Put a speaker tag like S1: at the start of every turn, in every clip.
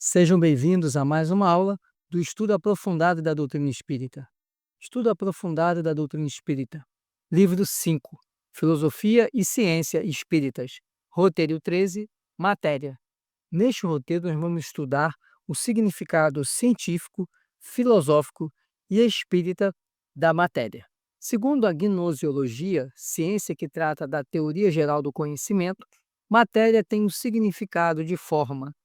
S1: Sejam bem-vindos a mais uma aula do Estudo Aprofundado da Doutrina Espírita. Estudo Aprofundado da Doutrina Espírita. Livro 5. Filosofia e Ciência Espíritas. Roteiro 13. Matéria. Neste roteiro, nós vamos estudar o significado científico, filosófico e espírita da matéria. Segundo a gnosiologia, ciência que trata da teoria geral do conhecimento, matéria tem um significado de forma,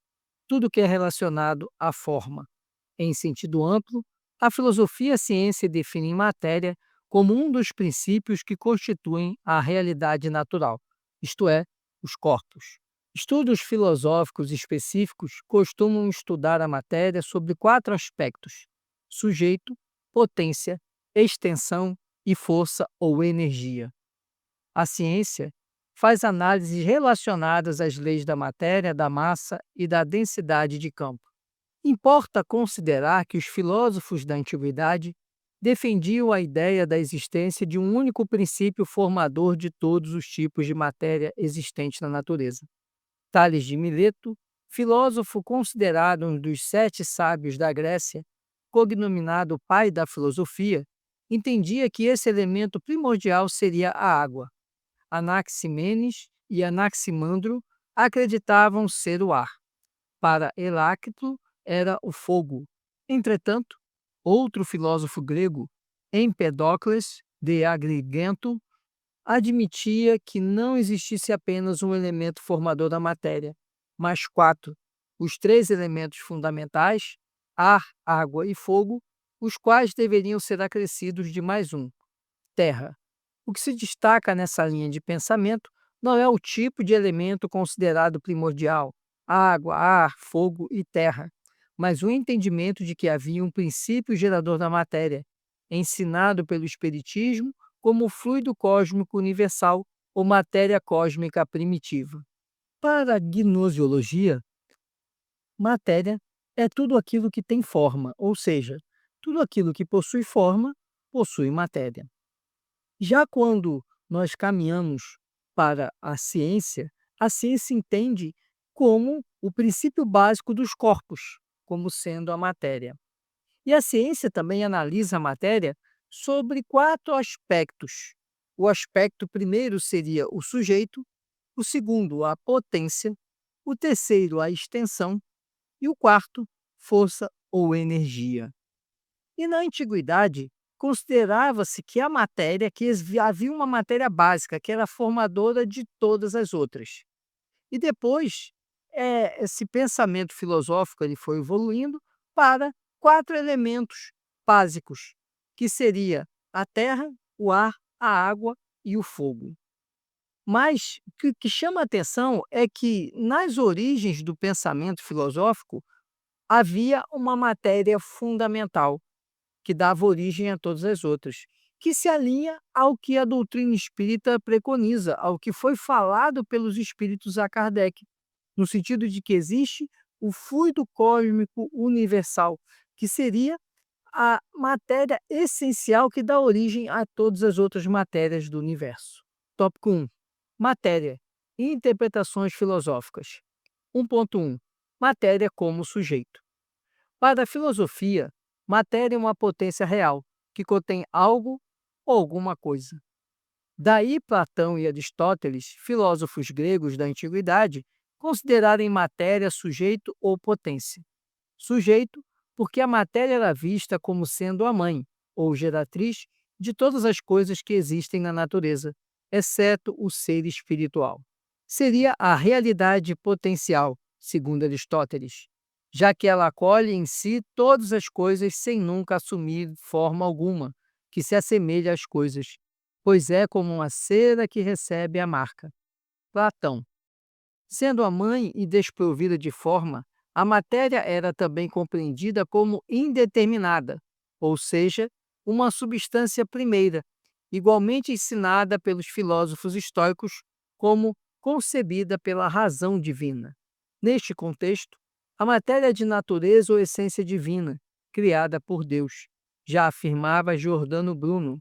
S1: tudo que é relacionado à forma. Em sentido amplo, a filosofia e a ciência definem matéria como um dos princípios que constituem a realidade natural, isto é, os corpos. Estudos filosóficos específicos costumam estudar a matéria sobre 4 aspectos: sujeito, potência, extensão e força ou energia. A ciência faz análises relacionadas às leis da matéria, da massa e da densidade de campo. Importa considerar que os filósofos da antiguidade defendiam a ideia da existência de um único princípio formador de todos os tipos de matéria existentes na natureza. Tales de Mileto, filósofo considerado um dos 7 sábios da Grécia, cognominado pai da filosofia, entendia que esse elemento primordial seria a água. Anaximenes e Anaximandro acreditavam ser o ar. Para Heráclito era o fogo. Entretanto, outro filósofo grego, Empedocles de Agrigento, admitia que não existisse apenas um elemento formador da matéria, mas 4, os 3 elementos fundamentais, ar, água e fogo, os quais deveriam ser acrescidos de mais um, terra. O que se destaca nessa linha de pensamento não é o tipo de elemento considerado primordial, água, ar, fogo e terra, mas o entendimento de que havia um princípio gerador da matéria, ensinado pelo Espiritismo como o fluido cósmico universal ou matéria cósmica primitiva. Para a gnosiologia, matéria é tudo aquilo que tem forma, ou seja, tudo aquilo que possui forma possui matéria. Já quando nós caminhamos para a ciência entende como o princípio básico dos corpos, como sendo a matéria. E a ciência também analisa a matéria sobre 4 aspectos. O aspecto primeiro seria o sujeito, o segundo, a potência, o terceiro, a extensão e o quarto, força ou energia. E na antiguidade, considerava-se que a matéria, havia uma matéria básica, que era formadora de todas as outras. E depois, esse pensamento filosófico ele foi evoluindo para 4 elementos básicos, que seria a terra, o ar, a água e o fogo. Mas o que chama a atenção é que, nas origens do pensamento filosófico, havia uma matéria fundamental, que dava origem a todas as outras, que se alinha ao que a doutrina espírita preconiza, ao que foi falado pelos espíritos a Kardec, no sentido de que existe o fluido cósmico universal, que seria a matéria essencial que dá origem a todas as outras matérias do universo. Tópico 1. Matéria e interpretações filosóficas. 1.1. Matéria como sujeito. Para a filosofia, matéria é uma potência real, que contém algo ou alguma coisa. Daí Platão e Aristóteles, filósofos gregos da antiguidade, considerarem matéria sujeito ou potência. Sujeito, porque a matéria era vista como sendo a mãe, ou geratriz, de todas as coisas que existem na natureza, exceto o ser espiritual. Seria a realidade potencial, segundo Aristóteles, já que ela acolhe em si todas as coisas sem nunca assumir forma alguma, que se assemelhe às coisas, pois é como uma cera que recebe a marca. Platão. Sendo a mãe e desprovida de forma, a matéria era também compreendida como indeterminada, ou seja, uma substância primeira, igualmente ensinada pelos filósofos estoicos como concebida pela razão divina. Neste contexto, a matéria é de natureza ou essência divina, criada por Deus, já afirmava Giordano Bruno,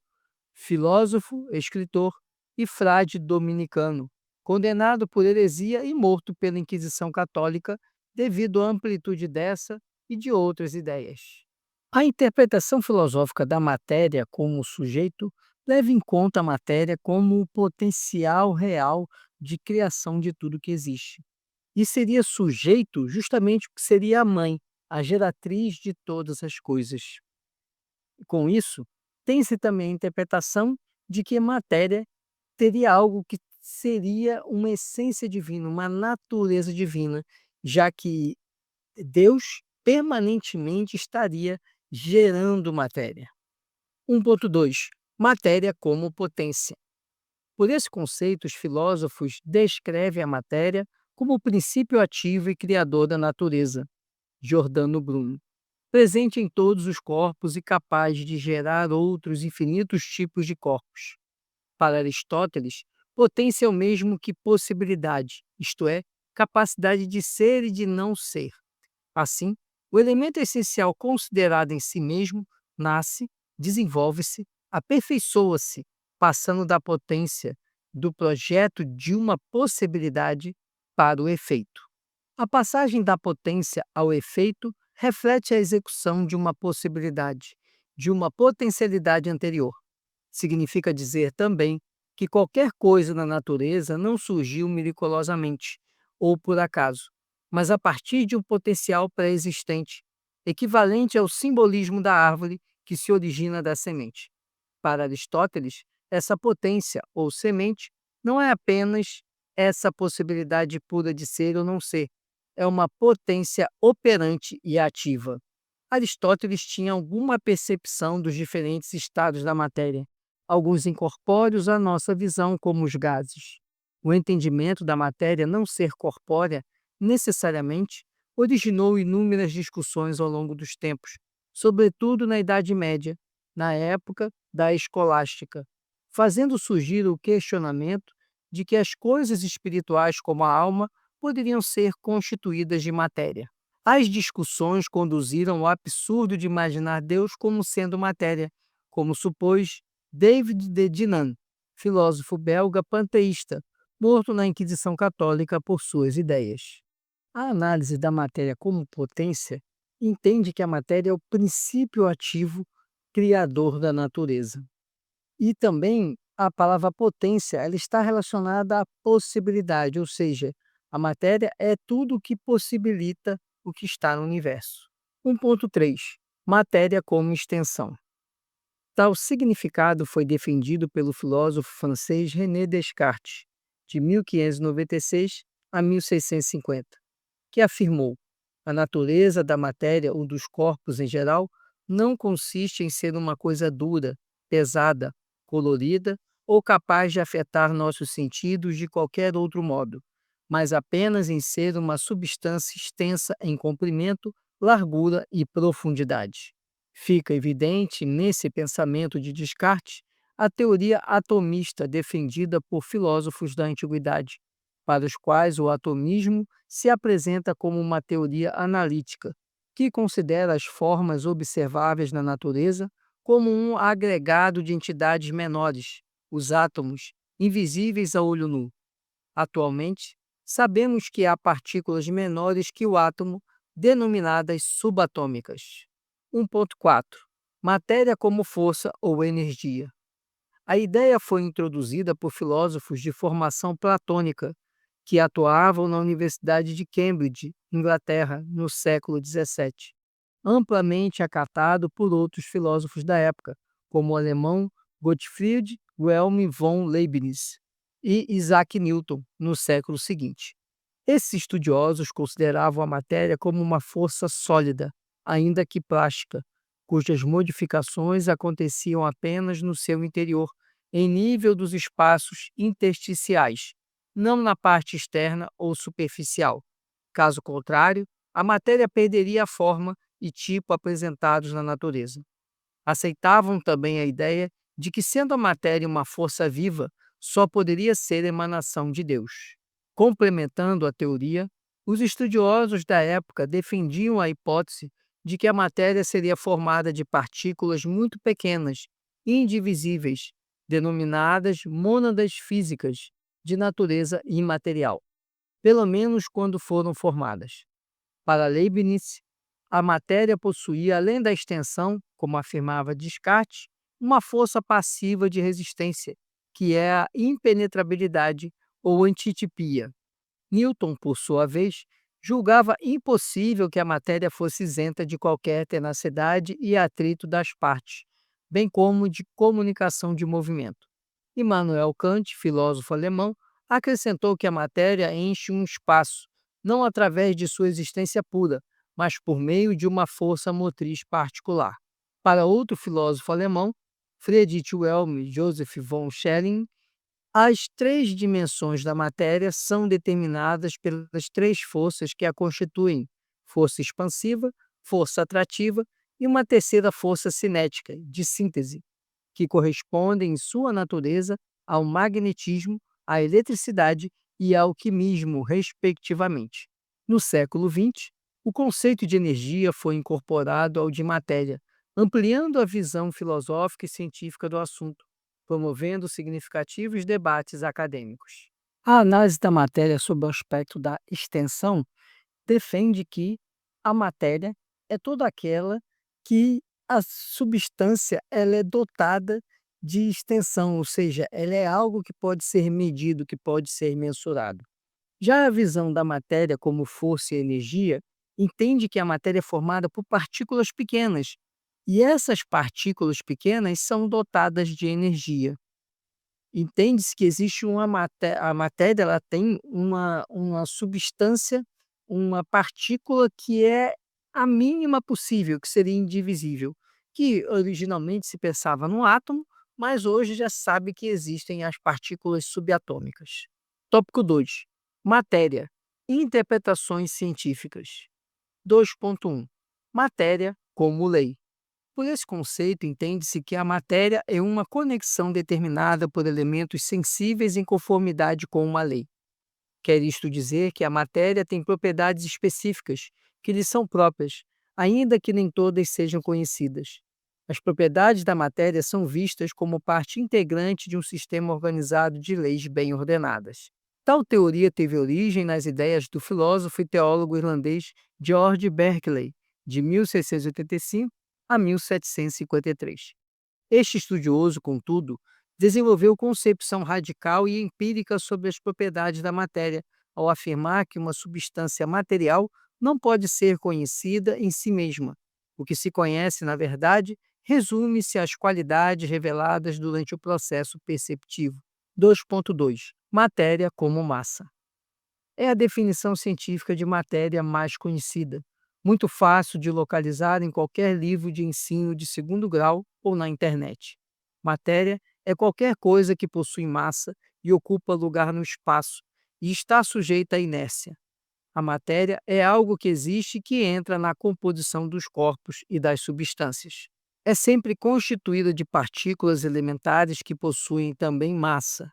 S1: filósofo, escritor e frade dominicano, condenado por heresia e morto pela Inquisição Católica devido à amplitude dessa e de outras ideias. A interpretação filosófica da matéria como sujeito leva em conta a matéria como o potencial real de criação de tudo que existe. E seria sujeito justamente porque seria a mãe, a geratriz de todas as coisas. Com isso, tem-se também a interpretação de que a matéria teria algo que seria uma essência divina, uma natureza divina, já que Deus permanentemente estaria gerando matéria. 1.2. Matéria como potência. Por esse conceito, os filósofos descrevem a matéria como o princípio ativo e criador da natureza. Giordano Bruno. Presente em todos os corpos e capaz de gerar outros infinitos tipos de corpos. Para Aristóteles, potência é o mesmo que possibilidade, isto é, capacidade de ser e de não ser. Assim, o elemento essencial considerado em si mesmo nasce, desenvolve-se, aperfeiçoa-se, passando da potência do projeto de uma possibilidade para o efeito. A passagem da potência ao efeito reflete a execução de uma possibilidade, de uma potencialidade anterior. Significa dizer também que qualquer coisa na natureza não surgiu miraculosamente ou por acaso, mas a partir de um potencial pré-existente, equivalente ao simbolismo da árvore que se origina da semente. Para Aristóteles, essa potência ou semente não é apenas essa possibilidade pura de ser ou não ser, é uma potência operante e ativa. Aristóteles tinha alguma percepção dos diferentes estados da matéria, alguns incorpóreos à nossa visão, como os gases. O entendimento da matéria não ser corpórea, necessariamente, originou inúmeras discussões ao longo dos tempos, sobretudo na Idade Média, na época da escolástica, fazendo surgir o questionamento de que as coisas espirituais, como a alma, poderiam ser constituídas de matéria. As discussões conduziram ao absurdo de imaginar Deus como sendo matéria, como supôs David de Dinan, filósofo belga panteísta, morto na Inquisição Católica por suas ideias. A análise da matéria como potência entende que a matéria é o princípio ativo criador da natureza. E também a palavra potência, ela está relacionada à possibilidade, ou seja, a matéria é tudo o que possibilita o que está no universo. 1.3. Matéria como extensão. Tal significado foi defendido pelo filósofo francês René Descartes, de 1596 a 1650, que afirmou: a natureza da matéria ou dos corpos em geral não consiste em ser uma coisa dura, pesada, colorida ou capaz de afetar nossos sentidos de qualquer outro modo, mas apenas em ser uma substância extensa em comprimento, largura e profundidade. Fica evidente nesse pensamento de Descartes a teoria atomista defendida por filósofos da antiguidade, para os quais o atomismo se apresenta como uma teoria analítica, que considera as formas observáveis na natureza como um agregado de entidades menores, os átomos, invisíveis a olho nu. Atualmente, sabemos que há partículas menores que o átomo, denominadas subatômicas. 1.4. Matéria como força ou energia. A ideia foi introduzida por filósofos de formação platônica, que atuavam na Universidade de Cambridge, Inglaterra, no século XVII, amplamente acatado por outros filósofos da época, como o alemão Gottfried Wilhelm von Leibniz e Isaac Newton, no século seguinte. Esses estudiosos consideravam a matéria como uma força sólida, ainda que plástica, cujas modificações aconteciam apenas no seu interior, em nível dos espaços intersticiais, não na parte externa ou superficial. Caso contrário, a matéria perderia a forma e tipo apresentados na natureza. Aceitavam também a ideia de que, sendo a matéria uma força viva, só poderia ser emanação de Deus. Complementando a teoria, os estudiosos da época defendiam a hipótese de que a matéria seria formada de partículas muito pequenas, indivisíveis, denominadas mônadas físicas, de natureza imaterial, pelo menos quando foram formadas. Para Leibniz, a matéria possuía, além da extensão, como afirmava Descartes, uma força passiva de resistência, que é a impenetrabilidade ou antitopia. Newton, por sua vez, julgava impossível que a matéria fosse isenta de qualquer tenacidade e atrito das partes, bem como de comunicação de movimento. Immanuel Kant, filósofo alemão, acrescentou que a matéria enche um espaço, não através de sua existência pura, mas por meio de uma força motriz particular. Para outro filósofo alemão, Friedrich Wilhelm Joseph von Schelling, as três dimensões da matéria são determinadas pelas três forças que a constituem: força expansiva, força atrativa e uma terceira força cinética, de síntese, que correspondem em sua natureza ao magnetismo, à eletricidade e ao quimismo, respectivamente. No século XX, o conceito de energia foi incorporado ao de matéria, ampliando a visão filosófica e científica do assunto, promovendo significativos debates acadêmicos. A análise da matéria sob o aspecto da extensão defende que a matéria é toda aquela que a substância ela é dotada de extensão, ou seja, ela é algo que pode ser medido, que pode ser mensurado. Já a visão da matéria como força e energia entende que a matéria é formada por partículas pequenas, e essas partículas pequenas são dotadas de energia. Entende-se que existe a matéria ela tem uma substância, uma partícula que é a mínima possível, que seria indivisível, que originalmente se pensava no átomo, mas hoje já se sabe que existem as partículas subatômicas. Tópico 2: Matéria. Interpretações científicas. 2.1: Matéria como lei. Por esse conceito, entende-se que a matéria é uma conexão determinada por elementos sensíveis em conformidade com uma lei. Quer isto dizer que a matéria tem propriedades específicas que lhe são próprias, ainda que nem todas sejam conhecidas. As propriedades da matéria são vistas como parte integrante de um sistema organizado de leis bem ordenadas. Tal teoria teve origem nas ideias do filósofo e teólogo irlandês George Berkeley, de 1685 a 1753. Este estudioso, contudo, desenvolveu concepção radical e empírica sobre as propriedades da matéria, ao afirmar que uma substância material não pode ser conhecida em si mesma. O que se conhece, na verdade, resume-se às qualidades reveladas durante o processo perceptivo. 2.2: Matéria como massa. É a definição científica de matéria mais conhecida, muito fácil de localizar em qualquer livro de ensino de segundo grau ou na internet. Matéria é qualquer coisa que possui massa e ocupa lugar no espaço e está sujeita à inércia. A matéria é algo que existe e que entra na composição dos corpos e das substâncias. É sempre constituída de partículas elementares que possuem também massa,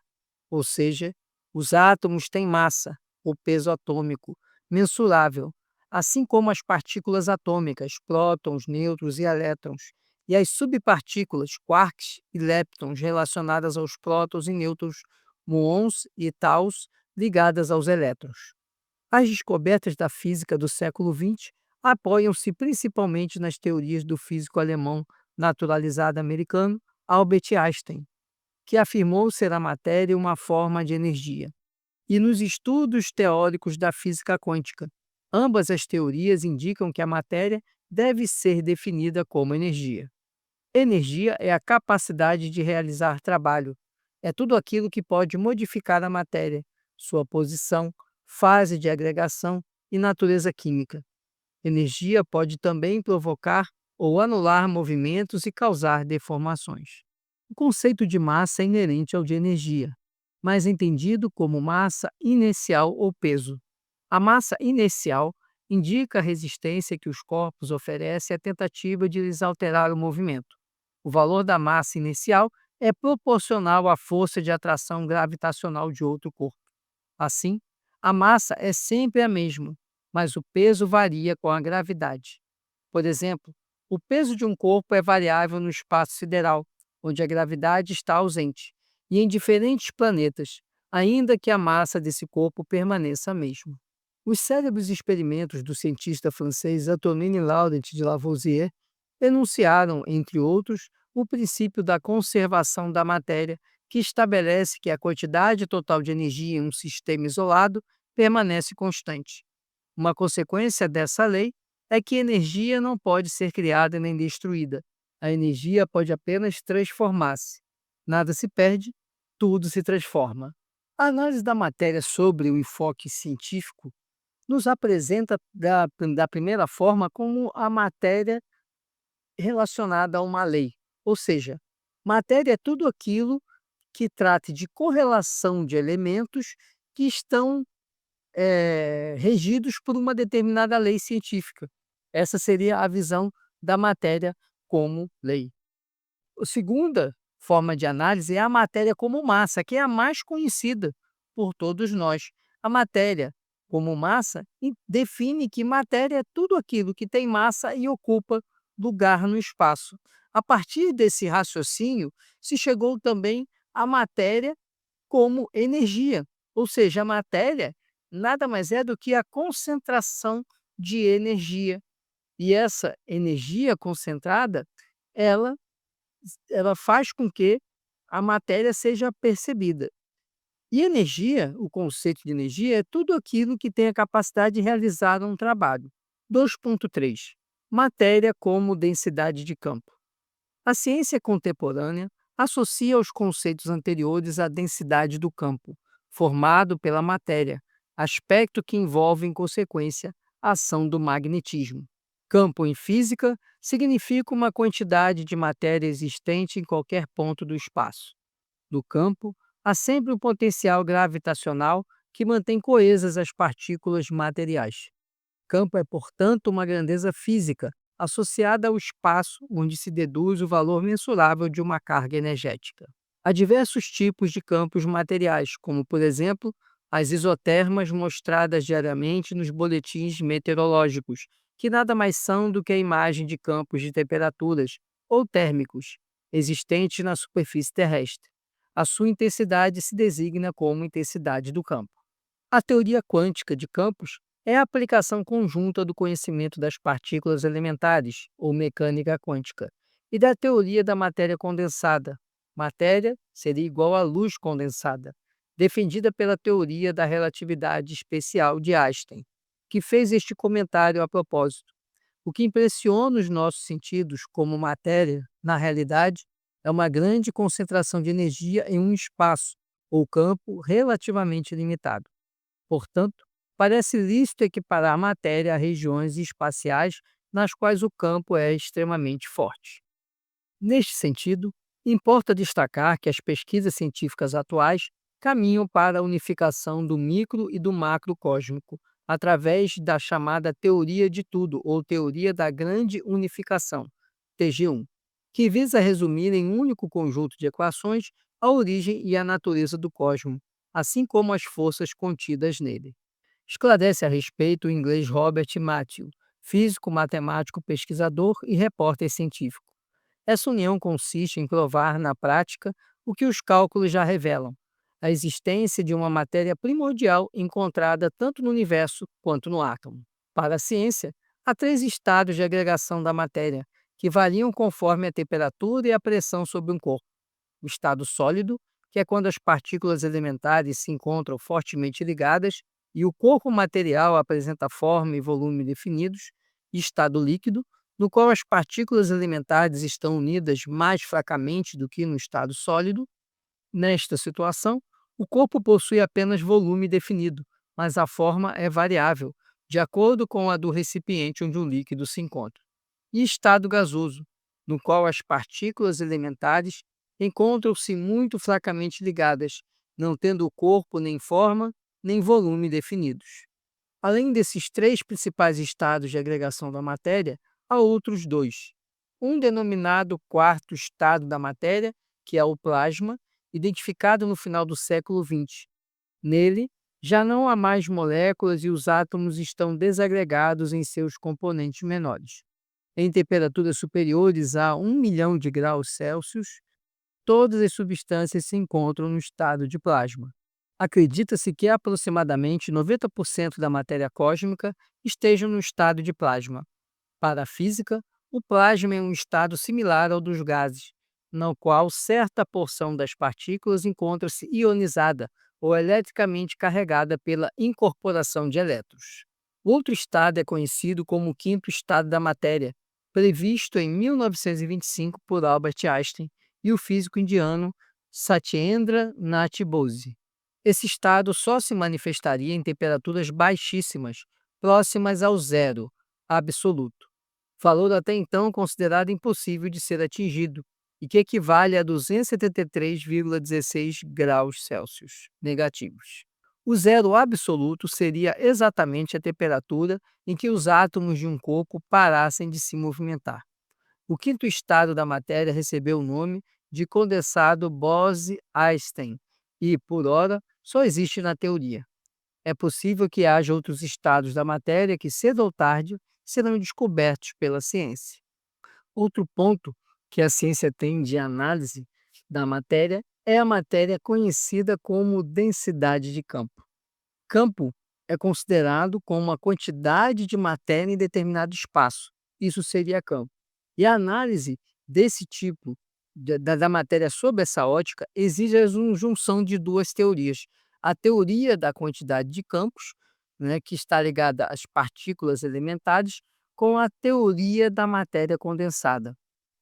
S1: ou seja, os átomos têm massa, ou peso atômico, mensurável, assim como as partículas atômicas, prótons, nêutrons e elétrons, e as subpartículas, quarks e leptons, relacionadas aos prótons e nêutrons, muons e taus, ligadas aos elétrons. As descobertas da física do século XX apoiam-se principalmente nas teorias do físico alemão naturalizado americano Albert Einstein, que afirmou ser a matéria uma forma de energia, e nos estudos teóricos da física quântica. Ambas as teorias indicam que a matéria deve ser definida como energia. Energia é a capacidade de realizar trabalho. É tudo aquilo que pode modificar a matéria, sua posição, fase de agregação e natureza química. Energia pode também provocar ou anular movimentos e causar deformações. O conceito de massa é inerente ao de energia, mas entendido como massa inercial ou peso. A massa inercial indica a resistência que os corpos oferecem à tentativa de lhes alterar o movimento. O valor da massa inercial é proporcional à força de atração gravitacional de outro corpo. Assim, a massa é sempre a mesma, mas o peso varia com a gravidade. Por exemplo, o peso de um corpo é variável no espaço sideral, onde a gravidade está ausente, e em diferentes planetas, ainda que a massa desse corpo permaneça a mesma. Os célebres experimentos do cientista francês Antoine Laurent de Lavoisier enunciaram, entre outros, o princípio da conservação da matéria, que estabelece que a quantidade total de energia em um sistema isolado permanece constante. Uma consequência dessa lei é que energia não pode ser criada nem destruída. A energia pode apenas transformar-se. Nada se perde, tudo se transforma. A análise da matéria sobre o enfoque científico nos apresenta da primeira forma como a matéria relacionada a uma lei. Ou seja, matéria é tudo aquilo que trate de correlação de elementos que estão regidos por uma determinada lei científica. Essa seria a visão da matéria como lei. A segunda forma de análise é a matéria como massa, que é a mais conhecida por todos nós. A matéria como massa define que matéria é tudo aquilo que tem massa e ocupa lugar no espaço. A partir desse raciocínio, se chegou também à matéria como energia, ou seja, a matéria nada mais é do que a concentração de energia. E essa energia concentrada, ela ela faz com que a matéria seja percebida. E energia, o conceito de energia, é tudo aquilo que tem a capacidade de realizar um trabalho. 2.3. Matéria como densidade de campo. A ciência contemporânea associa os conceitos anteriores à densidade do campo, formado pela matéria, aspecto que envolve, em consequência, a ação do magnetismo. Campo em física significa uma quantidade de matéria existente em qualquer ponto do espaço. No campo, há sempre um potencial gravitacional que mantém coesas as partículas materiais. Campo é, portanto, uma grandeza física associada ao espaço onde se deduz o valor mensurável de uma carga energética. Há diversos tipos de campos materiais, como, por exemplo, as isotermas mostradas diariamente nos boletins meteorológicos, que nada mais são do que a imagem de campos de temperaturas, ou térmicos, existentes na superfície terrestre. A sua intensidade se designa como intensidade do campo. A teoria quântica de campos é a aplicação conjunta do conhecimento das partículas elementares, ou mecânica quântica, e da teoria da matéria condensada. Matéria seria igual à luz condensada, defendida pela teoria da relatividade especial de Einstein, que fez este comentário a propósito. O que impressiona os nossos sentidos como matéria, na realidade, é uma grande concentração de energia em um espaço ou campo relativamente limitado. Portanto, parece lícito equiparar a matéria a regiões espaciais nas quais o campo é extremamente forte. Neste sentido, importa destacar que as pesquisas científicas atuais caminham para a unificação do micro e do macro cósmico, através da chamada teoria de tudo, ou teoria da grande unificação, TG1, que visa resumir em um único conjunto de equações a origem e a natureza do cosmos, assim como as forças contidas nele. Esclarece a respeito o inglês Robert Matthew, físico, matemático, pesquisador e repórter científico. Essa união consiste em provar na prática o que os cálculos já revelam: a existência de uma matéria primordial encontrada tanto no universo quanto no átomo. Para a ciência, há três estados de agregação da matéria, que variam conforme a temperatura e a pressão sobre um corpo. O estado sólido, que é quando as partículas elementares se encontram fortemente ligadas e o corpo material apresenta forma e volume definidos; e estado líquido, no qual as partículas elementares estão unidas mais fracamente do que no estado sólido. Nesta situação, o corpo possui apenas volume definido, mas a forma é variável, de acordo com a do recipiente onde o líquido se encontra. E estado gasoso, no qual as partículas elementares encontram-se muito fracamente ligadas, não tendo o corpo nem forma nem volume definidos. Além desses três principais estados de agregação da matéria, há outros dois. Um denominado quarto estado da matéria, que é o plasma, identificado no final do século XX. Nele, já não há mais moléculas e os átomos estão desagregados em seus componentes menores. Em temperaturas superiores a 1 milhão de graus Celsius, todas as substâncias se encontram no estado de plasma. Acredita-se que aproximadamente 90% da matéria cósmica esteja no estado de plasma. Para a física, o plasma é um estado similar ao dos gases, no qual certa porção das partículas encontra-se ionizada ou eletricamente carregada pela incorporação de elétrons. O outro estado é conhecido como o quinto estado da matéria, previsto em 1925 por Albert Einstein e o físico indiano Satyendra Nath Bose. Esse estado só se manifestaria em temperaturas baixíssimas, próximas ao zero absoluto, valor até então considerado impossível de ser atingido e que equivale a 273,16 graus Celsius negativos. O zero absoluto seria exatamente a temperatura em que os átomos de um corpo parassem de se movimentar. O quinto estado da matéria recebeu o nome de condensado Bose-Einstein e, por ora, só existe na teoria. É possível que haja outros estados da matéria que, cedo ou tarde, serão descobertos pela ciência. Outro ponto que a ciência tem de análise da matéria é a matéria conhecida como densidade de campo. Campo é considerado como uma quantidade de matéria em determinado espaço. Isso seria campo. E a análise desse tipo da matéria sob essa ótica exige a junção de duas teorias. A teoria da quantidade de campos, né, que está ligada às partículas elementares, com a teoria da matéria condensada.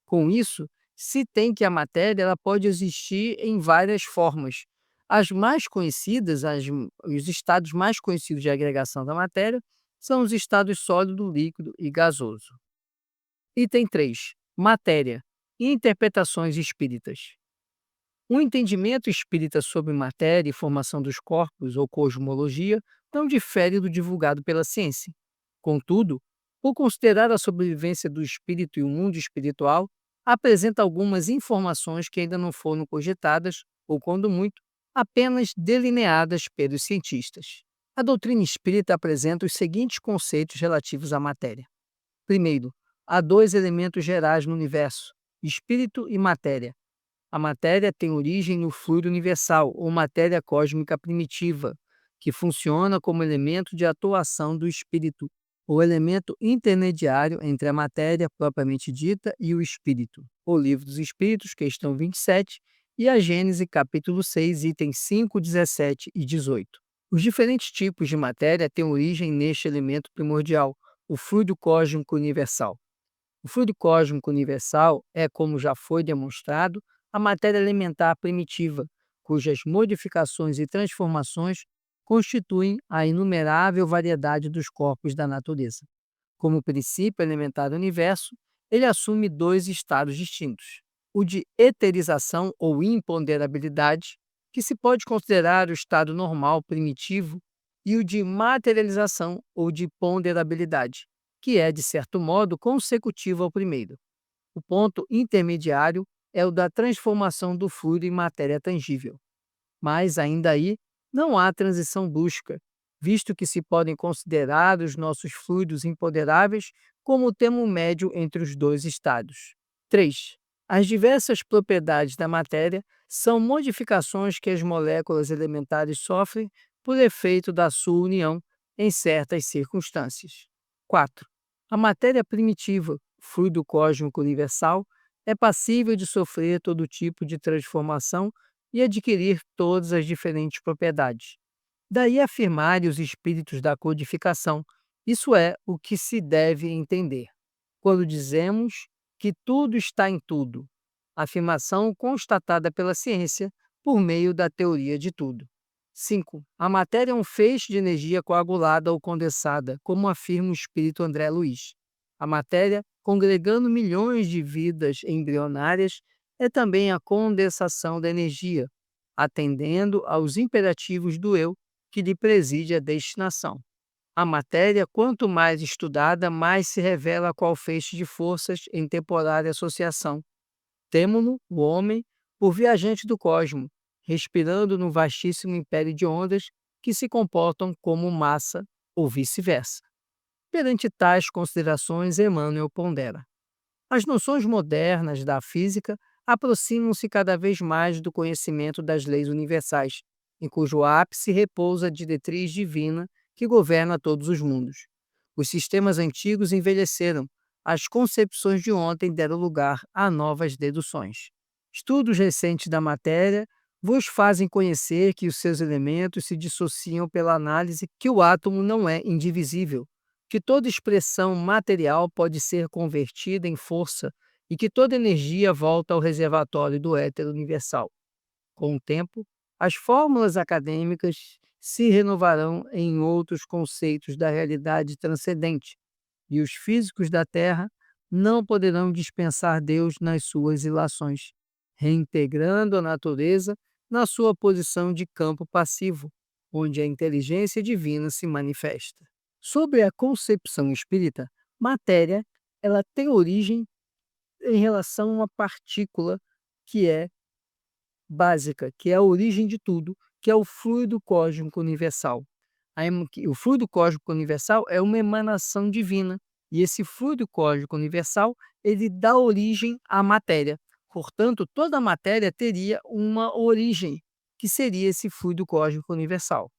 S1: Com isso, se tem que a matéria ela pode existir em várias formas. As mais conhecidas, os estados mais conhecidos de agregação da matéria são os estados sólido, líquido e gasoso. Item 3. Matéria. Interpretações espíritas. O entendimento espírita sobre matéria e formação dos corpos ou cosmologia não difere do divulgado pela ciência. Contudo, por considerar a sobrevivência do espírito e o mundo espiritual, apresenta algumas informações que ainda não foram cogitadas, ou, quando muito, apenas delineadas pelos cientistas. A doutrina espírita apresenta os seguintes conceitos relativos à matéria. Primeiro, há dois elementos gerais no universo: espírito e matéria. A matéria tem origem no fluido universal, ou matéria cósmica primitiva, que funciona como elemento de atuação do espírito, ou elemento intermediário entre a matéria propriamente dita e o espírito. O Livro dos Espíritos, questão 27, e a Gênese, capítulo 6, itens 5, 17 e 18. Os diferentes tipos de matéria têm origem neste elemento primordial, o fluido cósmico universal. O fluido cósmico universal é, como já foi demonstrado, a matéria elementar primitiva, cujas modificações e transformações constituem a inumerável variedade dos corpos da natureza. Como princípio elementar do universo, ele assume dois estados distintos: o de eterização ou imponderabilidade, que se pode considerar o estado normal primitivo, e o de materialização ou de ponderabilidade, que é, de certo modo, consecutivo ao primeiro. O ponto intermediário é o da transformação do fluido em matéria tangível. Mas, ainda aí, não há transição brusca, visto que se podem considerar os nossos fluidos imponderáveis como o termo médio entre os dois estados. 3. As diversas propriedades da matéria são modificações que as moléculas elementares sofrem por efeito da sua união em certas circunstâncias. 4. A matéria primitiva, fluido cósmico universal, é passível de sofrer todo tipo de transformação e adquirir todas as diferentes propriedades. Daí afirmarem os espíritos da codificação, isso é o que se deve entender quando dizemos que tudo está em tudo, afirmação constatada pela ciência por meio da teoria de tudo. 5. A matéria é um feixe de energia coagulada ou condensada, como afirma o espírito André Luiz. A matéria, congregando milhões de vidas embrionárias, é também a condensação da energia, atendendo aos imperativos do eu que lhe preside a destinação. A matéria, quanto mais estudada, mais se revela qual feixe de forças em temporária associação. Temo-no, o homem, por viajante do cosmo, respirando no vastíssimo império de ondas que se comportam como massa ou vice-versa. Perante tais considerações, Emmanuel pondera: as noções modernas da física aproximam-se cada vez mais do conhecimento das leis universais, em cujo ápice repousa a diretriz divina que governa todos os mundos. Os sistemas antigos envelheceram, as concepções de ontem deram lugar a novas deduções. Estudos recentes da matéria vos fazem conhecer que os seus elementos se dissociam pela análise que o átomo não é indivisível, que toda expressão material pode ser convertida em força e que toda energia volta ao reservatório do éter universal. Com o tempo, as fórmulas acadêmicas se renovarão em outros conceitos da realidade transcendente, e os físicos da Terra não poderão dispensar Deus nas suas ilações, reintegrando a natureza na sua posição de campo passivo, onde a inteligência divina se manifesta. Sobre a concepção espírita, matéria, ela tem origem em relação a uma partícula que é básica, que é a origem de tudo, que é o fluido cósmico universal. O fluido cósmico universal é uma emanação divina, e esse fluido cósmico universal, ele dá origem à matéria. Portanto, toda a matéria teria uma origem, que seria esse fluido cósmico universal.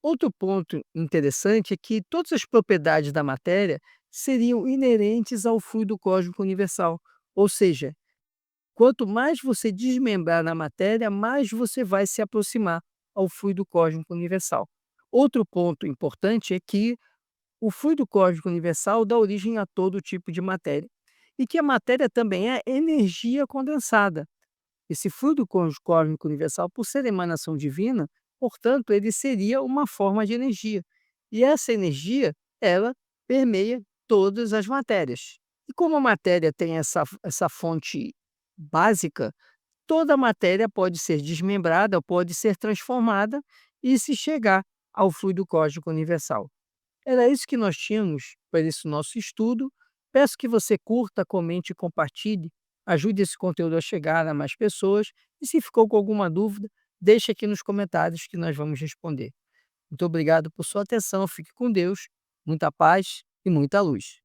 S1: Outro ponto interessante é que todas as propriedades da matéria seriam inerentes ao fluido cósmico universal, ou seja, quanto mais você desmembrar na matéria, mais você vai se aproximar ao fluido cósmico universal. Outro ponto importante é que o fluido cósmico universal dá origem a todo tipo de matéria e que a matéria também é energia condensada. Esse fluido cósmico universal, por ser emanação divina, portanto, ele seria uma forma de energia. E essa energia, ela permeia todas as matérias. E como a matéria tem essa fonte básica, toda a matéria pode ser desmembrada, pode ser transformada e se chegar ao fluido cósmico universal. Era isso que nós tínhamos para esse nosso estudo. Peço que você curta, comente e compartilhe. Ajude esse conteúdo a chegar a mais pessoas. E se ficou com alguma dúvida, deixe aqui nos comentários que nós vamos responder. Muito obrigado por sua atenção. Fique com Deus, muita paz e muita luz.